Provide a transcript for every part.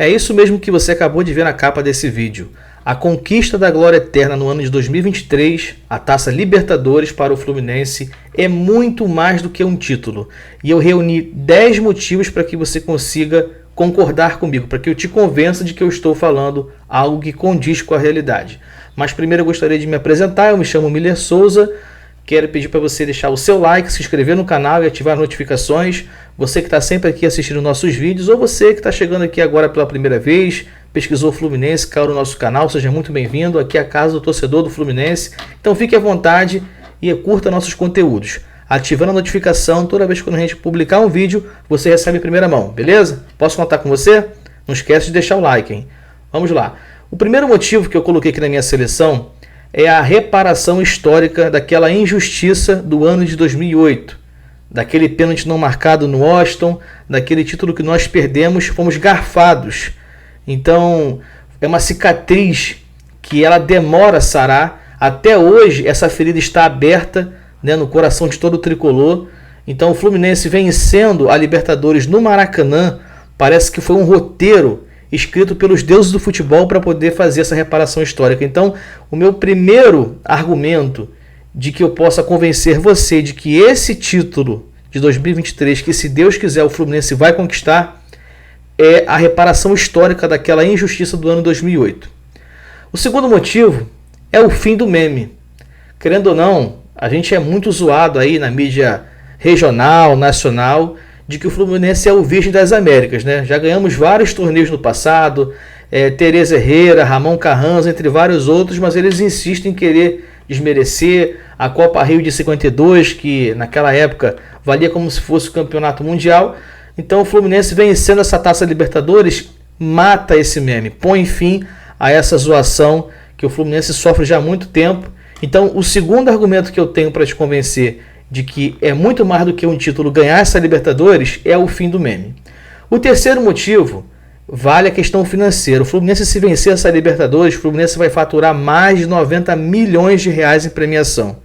É isso mesmo que você acabou de ver na capa desse vídeo. A conquista da glória eterna no ano de 2023, a Taça Libertadores para o Fluminense, é muito mais do que um título. E eu reuni 10 motivos para que você consiga concordar comigo, para que eu te convença de que eu estou falando algo que condiz com a realidade. Mas primeiro eu gostaria de me apresentar, eu me chamo Miller Souza. Quero pedir para você deixar o seu like, se inscrever no canal e ativar as notificações. Você que está sempre aqui assistindo nossos vídeos, ou você que está chegando aqui agora pela primeira vez, pesquisou Fluminense, caiu no nosso canal, seja muito bem-vindo. Aqui é a casa do torcedor do Fluminense. Então fique à vontade e curta nossos conteúdos. Ativando a notificação, toda vez que a gente publicar um vídeo, você recebe em primeira mão, beleza? Posso contar com você? Não esquece de deixar o like, hein? Vamos lá. O primeiro motivo que eu coloquei aqui na minha seleção é a reparação histórica daquela injustiça do ano de 2008, daquele pênalti não marcado no Washington, daquele título que nós perdemos, fomos garfados. Então, é uma cicatriz que ela demora a sarar. Até hoje, essa ferida está aberta, né, no coração de todo o tricolor. Então, o Fluminense vencendo a Libertadores no Maracanã, parece que foi um roteiro escrito pelos deuses do futebol para poder fazer essa reparação histórica. Então, o meu primeiro argumento de que eu possa convencer você de que esse título de 2023, que se Deus quiser o Fluminense vai conquistar, é a reparação histórica daquela injustiça do ano 2008. O segundo motivo é o fim do meme. Querendo ou não, a gente é muito zoado aí na mídia regional, nacional, de que o Fluminense é o Virgem das Américas, né? Já ganhamos vários torneios no passado, Tereza Herrera, Ramon Carranza, entre vários outros, mas eles insistem em querer desmerecer a Copa Rio de 52, que naquela época valia como se fosse o campeonato mundial. Então o Fluminense vencendo essa Taça Libertadores mata esse meme, põe fim a essa zoação que o Fluminense sofre já há muito tempo. Então o segundo argumento que eu tenho para te convencer de que é muito mais do que um título ganhar essa Libertadores é o fim do meme. O terceiro motivo vale a questão financeira. O Fluminense, se vencer essa Libertadores, o Fluminense vai faturar mais de 90 milhões de reais em premiação.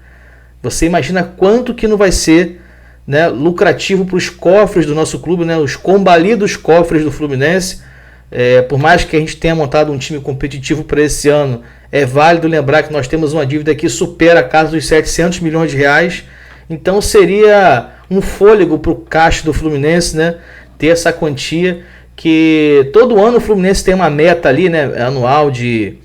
Você imagina quanto que não vai ser, né, lucrativo para os cofres do nosso clube, né, os combalidos cofres do Fluminense. Por mais que a gente tenha montado um time competitivo para esse ano, é válido lembrar que nós temos uma dívida que supera a casa dos 700 milhões de reais. Então seria um fôlego para o caixa do Fluminense, né, ter essa quantia, que todo ano o Fluminense tem uma meta ali, né, anual de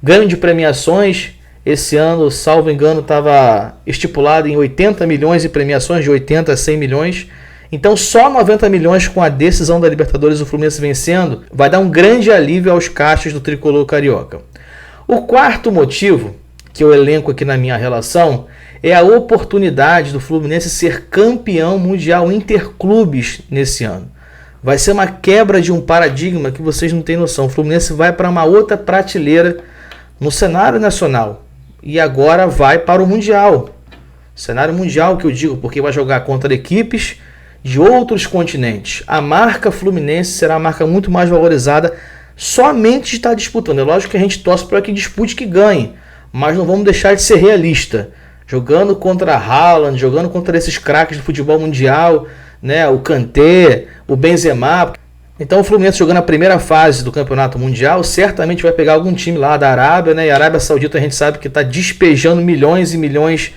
ganho de premiações. Esse ano, salvo engano, estava estipulado em 80 milhões de premiações, de 80 a 100 milhões. Então só 90 milhões com a decisão da Libertadores, o Fluminense vencendo, vai dar um grande alívio aos caixas do tricolor carioca. O quarto motivo que eu elenco aqui na minha relação é a oportunidade do Fluminense ser campeão mundial interclubes nesse ano. Vai ser uma quebra de um paradigma que vocês não têm noção. O Fluminense vai para uma outra prateleira no cenário nacional e agora vai para o Mundial. Cenário mundial que eu digo, porque vai jogar contra equipes de outros continentes. A marca Fluminense será uma marca muito mais valorizada somente de estar disputando. É lógico que a gente torce para que dispute, que ganhe, mas não vamos deixar de ser realista. Jogando contra Haaland, jogando contra esses craques do futebol mundial, né, o Kanté, o Benzema. Então o Fluminense jogando a primeira fase do campeonato mundial, certamente vai pegar algum time lá da Arábia, né? E a Arábia Saudita a gente sabe que está despejando milhões e milhões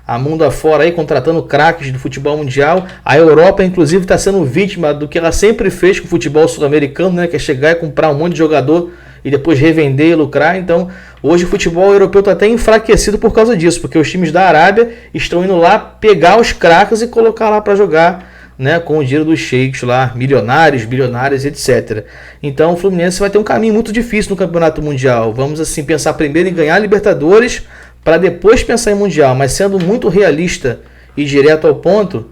a mundo afora aí, contratando craques do futebol mundial. A Europa, inclusive, está sendo vítima do que ela sempre fez com o futebol sul-americano, né? Que é chegar e comprar um monte de jogador e depois revender e lucrar. Então, hoje o futebol europeu está até enfraquecido por causa disso, porque os times da Arábia estão indo lá pegar os craques e colocar lá para jogar, né, com o dinheiro dos sheiks lá, milionários, bilionários, etc. Então o Fluminense vai ter um caminho muito difícil no Campeonato Mundial. Vamos assim pensar primeiro em ganhar a Libertadores para depois pensar em Mundial, mas sendo muito realista e direto ao ponto,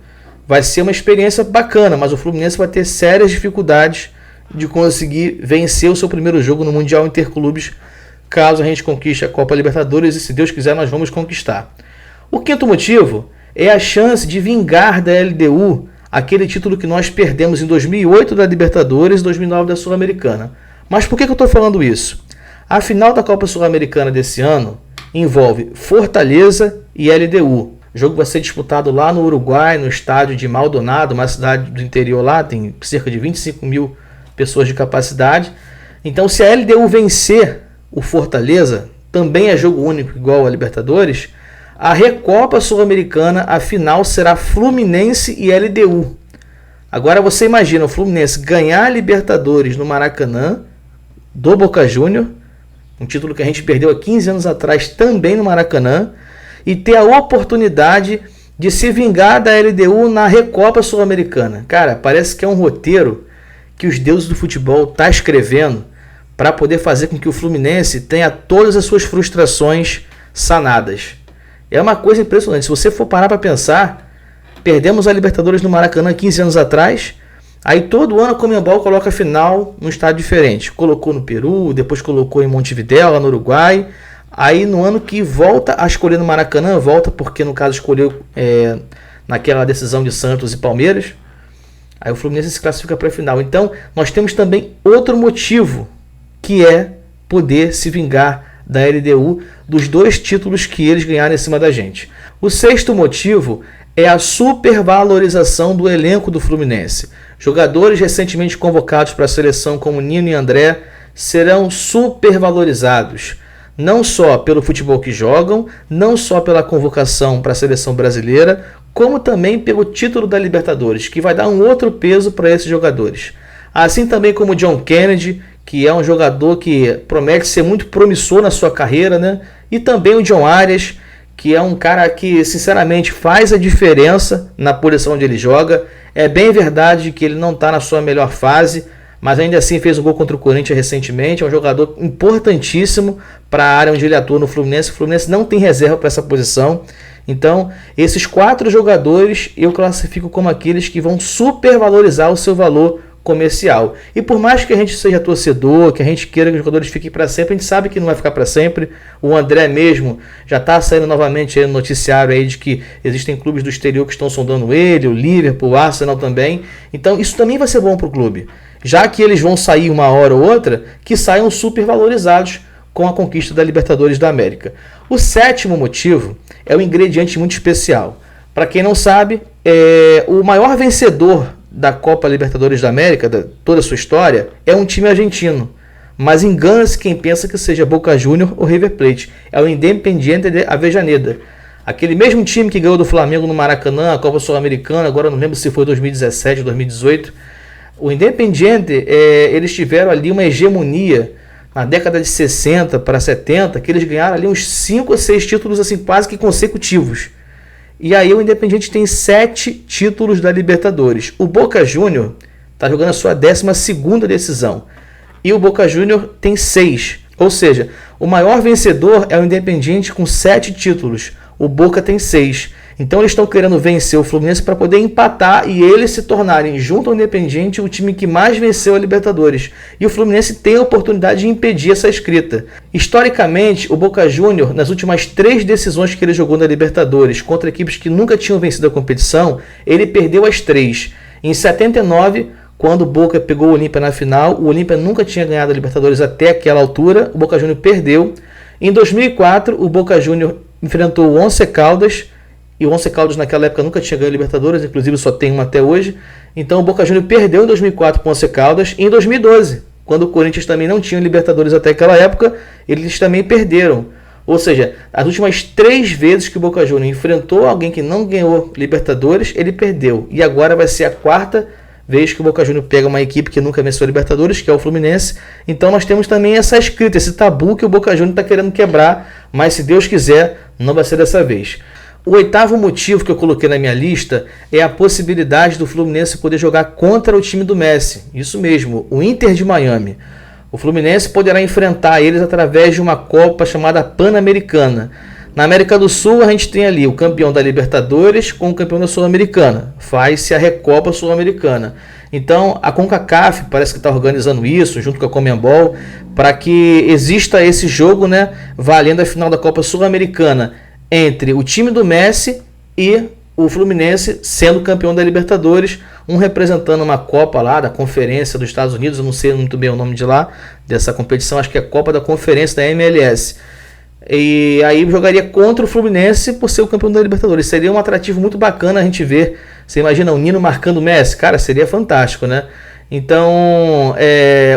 vai ser uma experiência bacana, mas o Fluminense vai ter sérias dificuldades de conseguir vencer o seu primeiro jogo no Mundial Interclubes, caso a gente conquiste a Copa Libertadores, e se Deus quiser nós vamos conquistar. O quinto motivo é a chance de vingar da LDU aquele título que nós perdemos em 2008 da Libertadores e 2009 da Sul-Americana. Mas por que eu estou falando isso? A final da Copa Sul-Americana desse ano envolve Fortaleza e LDU. O jogo vai ser disputado lá no Uruguai, no estádio de Maldonado, uma cidade do interior lá, tem cerca de 25 mil pessoas de capacidade. Então, se a LDU vencer o Fortaleza, também é jogo único igual a Libertadores, a Recopa Sul-Americana, a final será Fluminense e LDU. Agora você imagina o Fluminense ganhar a Libertadores no Maracanã, do Boca Júnior, um título que a gente perdeu há 15 anos atrás também no Maracanã, e ter a oportunidade de se vingar da LDU na Recopa Sul-Americana. Cara, parece que é um roteiro que os deuses do futebol estão escrevendo para poder fazer com que o Fluminense tenha todas as suas frustrações sanadas. É uma coisa impressionante. Se você for parar para pensar, perdemos a Libertadores no Maracanã 15 anos atrás, aí todo ano a Conmebol coloca a final num estádio diferente. Colocou no Peru, depois colocou em Montevidéu, lá no Uruguai. Aí no ano que volta a escolher no Maracanã, volta porque no caso escolheu naquela decisão de Santos e Palmeiras, aí o Fluminense se classifica para a final. Então nós temos também outro motivo, que é poder se vingar da LDU dos 2 títulos que eles ganharam em cima da gente. O 6º motivo é a supervalorização do elenco do Fluminense. Jogadores recentemente convocados para a seleção como Nino e André serão supervalorizados, não só pelo futebol que jogam, não só pela convocação para a seleção brasileira, como também pelo título da Libertadores, que vai dar um outro peso para esses jogadores. Assim também como o John Kennedy, que é um jogador que promete ser muito promissor na sua carreira, né? E também o John Arias, que é um cara que sinceramente faz a diferença na posição onde ele joga. É bem verdade que ele não está na sua melhor fase, mas ainda assim fez um gol contra o Corinthians recentemente. É um jogador importantíssimo para a área onde ele atua no Fluminense. O Fluminense não tem reserva para essa posição. Então, esses 4 jogadores eu classifico como aqueles que vão supervalorizar o seu valor comercial. E por mais que a gente seja torcedor, que a gente queira que os jogadores fiquem para sempre, a gente sabe que não vai ficar para sempre. O André mesmo já está saindo novamente aí no noticiário aí de que existem clubes do exterior que estão sondando ele, o Liverpool, o Arsenal também. Então isso também vai ser bom para o clube. Já que eles vão sair uma hora ou outra, que saiam super valorizados com a conquista da Libertadores da América. O 7º motivo é um ingrediente muito especial. Para quem não sabe, o maior vencedor da Copa Libertadores da América, toda a sua história, é um time argentino. Mas engana-se quem pensa que seja Boca Juniors ou River Plate. É o Independiente de Avellaneda. Aquele mesmo time que ganhou do Flamengo no Maracanã, a Copa Sul-Americana, agora não lembro se foi 2017 ou 2018. O Independiente, eles tiveram ali uma hegemonia na década de 60 para 70, que eles ganharam ali uns 5 ou 6 títulos assim, quase que consecutivos. E aí o Independiente tem 7 títulos da Libertadores. O Boca Júnior está jogando a sua 12ª decisão. E o Boca Júnior tem 6. Ou seja, o maior vencedor é o Independiente com 7 títulos. O Boca tem 6. Então eles estão querendo vencer o Fluminense para poder empatar e eles se tornarem, junto ao Independiente, o time que mais venceu a Libertadores. E o Fluminense tem a oportunidade de impedir essa escrita. Historicamente, o Boca Júnior, nas últimas 3 decisões que ele jogou na Libertadores, contra equipes que nunca tinham vencido a competição, ele perdeu as 3. Em 79, quando o Boca pegou o Olímpia na final, o Olímpia nunca tinha ganhado a Libertadores até aquela altura, o Boca Júnior perdeu. Em 2004, o Boca Júnior enfrentou o Once Caldas, e o Once Caldas naquela época nunca tinha ganho a Libertadores, inclusive só tem uma até hoje. Então o Boca Juniors perdeu em 2004 para o Once Caldas, e em 2012, quando o Corinthians também não tinha Libertadores até aquela época, eles também perderam. Ou seja, as últimas 3 vezes que o Boca Juniors enfrentou alguém que não ganhou Libertadores, ele perdeu. E agora vai ser a 4ª vez que o Boca Juniors pega uma equipe que nunca venceu a Libertadores, que é o Fluminense. Então nós temos também essa escrita, esse tabu que o Boca Juniors está querendo quebrar, mas se Deus quiser, não vai ser dessa vez. O 8º motivo que eu coloquei na minha lista é a possibilidade do Fluminense poder jogar contra o time do Messi. Isso mesmo, o Inter de Miami. O Fluminense poderá enfrentar eles através de uma Copa chamada Pan-Americana. Na América do Sul, a gente tem ali o campeão da Libertadores com o campeão da Sul-Americana. Faz-se a Recopa Sul-Americana. Então, a CONCACAF parece que está organizando isso, junto com a Conmebol, para que exista esse jogo, né, valendo a final da Copa Sul-Americana entre o time do Messi e o Fluminense, sendo campeão da Libertadores, um representando uma Copa lá da Conferência dos Estados Unidos, eu não sei muito bem o nome de lá, dessa competição, acho que é a Copa da Conferência da MLS. E aí jogaria contra o Fluminense por ser o campeão da Libertadores. Seria um atrativo muito bacana a gente ver. Você imagina o Nino marcando o Messi? Cara, seria fantástico, né? Então,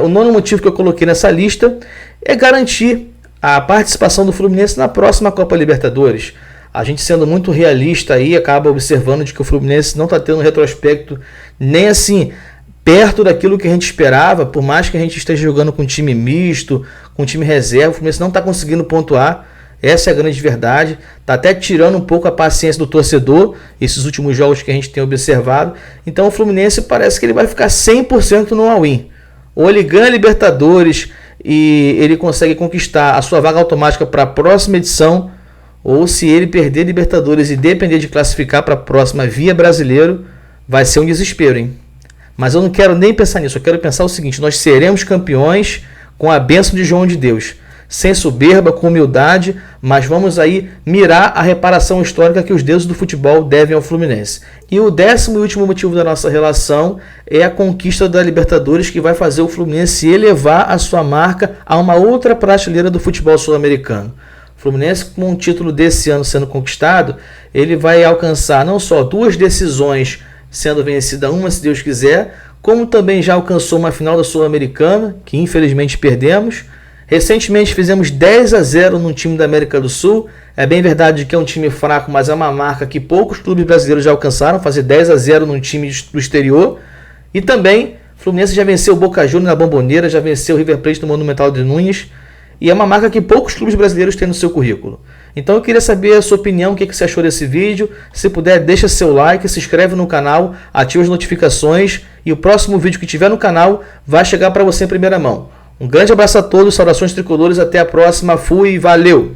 o nono motivo que eu coloquei nessa lista é garantir a participação do Fluminense na próxima Copa Libertadores. A gente, sendo muito realista aí, acaba observando de que o Fluminense não está tendo um retrospecto nem assim perto daquilo que a gente esperava, por mais que a gente esteja jogando com time misto, com time reserva, o Fluminense não está conseguindo pontuar. Essa é a grande verdade. Está até tirando um pouco a paciência do torcedor, esses últimos jogos que a gente tem observado. Então o Fluminense parece que ele vai ficar 100% no all-in. Ou ele ganha a Libertadores e ele consegue conquistar a sua vaga automática para a próxima edição, ou se ele perder Libertadores e depender de classificar para a próxima via Brasileiro, vai ser um desespero, hein? Mas eu não quero nem pensar nisso, eu quero pensar o seguinte: nós seremos campeões com a bênção de João de Deus, sem soberba, com humildade, mas vamos aí mirar a reparação histórica que os deuses do futebol devem ao Fluminense. E o 10º e último motivo da nossa relação é a conquista da Libertadores, que vai fazer o Fluminense elevar a sua marca a uma outra prateleira do futebol sul-americano. O Fluminense, com um título desse ano sendo conquistado, ele vai alcançar não só 2 decisões sendo vencida, uma se Deus quiser, como também já alcançou uma final da Sul-Americana, que infelizmente perdemos. Recentemente fizemos 10-0 no time da América do Sul. É bem verdade que é um time fraco, mas é uma marca que poucos clubes brasileiros já alcançaram, fazer 10-0 num time do exterior. E também o Fluminense já venceu o Boca Juniors na Bombonera, já venceu o River Plate no Monumental de Nunes. E é uma marca que poucos clubes brasileiros têm no seu currículo. Então eu queria saber a sua opinião, o que você achou desse vídeo. Se puder, deixa seu like, se inscreve no canal, ativa as notificações e o próximo vídeo que tiver no canal vai chegar para você em primeira mão. Um grande abraço a todos, saudações tricolores, até a próxima, fui, valeu!